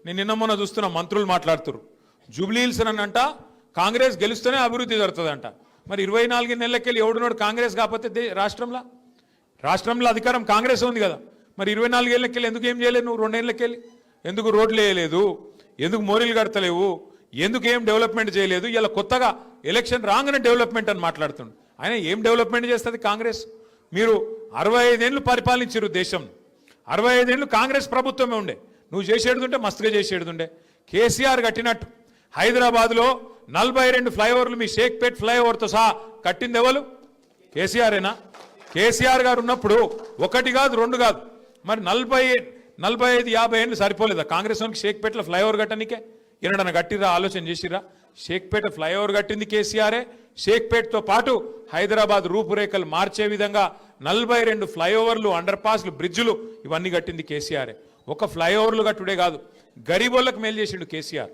నేను నిన్న మొన్న చూస్తున్న మంత్రులు మాట్లాడుతున్నారు జూబ్లీహిల్స్ అనంట కాంగ్రెస్ గెలుస్తూనే అభివృద్ధి జరుగుతుందంట మరి 24 నెలలకెళ్ళి ఎవడునోడు కాంగ్రెస్ కాకపోతే రాష్ట్రంలో అధికారం కాంగ్రెస్ ఉంది కదా మరి 24 ఏళ్ళకెళ్ళి ఎందుకు ఏం చేయలేదు నువ్వు 2 ఏళ్ళకెళ్ళి ఎందుకు రోడ్లు వేయలేదు ఎందుకు మోరీలు కడతలేవు ఎందుకు ఏం డెవలప్మెంట్ చేయలేదు ఇలా కొత్తగా ఎలక్షన్ రాగానే డెవలప్మెంట్ అని మాట్లాడుతుండు ఆయన ఏం డెవలప్మెంట్ చేస్తుంది కాంగ్రెస్ మీరు 65 ఏళ్ళు పరిపాలించారు దేశం 65 ఏళ్ళు కాంగ్రెస్ ప్రభుత్వమే ఉండే నువ్వు చేసేడుంటే మస్తుగా చేసేడుండే కేసీఆర్ కట్టినట్టు హైదరాబాద్లో 42 ఫ్లైఓవర్లు మీ షేక్పేట్ ఫ్లైఓవర్తో సహా కట్టింది ఎవరు కేసీఆరేనా కేసీఆర్ గారు ఉన్నప్పుడు 1 కాదు 2 కాదు మరి 45 ఏళ్ళు సరిపోలేదా కాంగ్రెస్ వానికి షేక్పేటలో ఫ్లైఓవర్ కట్టనికే ఎన్నడన్నా కట్టిరా ఆలోచన చేసిరా షేక్పేట ఫ్లైఓవర్ కట్టింది కేసీఆరే షేక్పేట్తో పాటు హైదరాబాద్ రూపురేఖలు మార్చే విధంగా 42 ఫ్లైఓవర్లు అండర్ పాస్లు బ్రిడ్జులు ఇవన్నీ కట్టింది కేసీఆరే ఒక ఫ్లైఓవర్లు కట్టుడే కాదు గరీబోళ్ళకు మేలు చేసిండు కేసీఆర్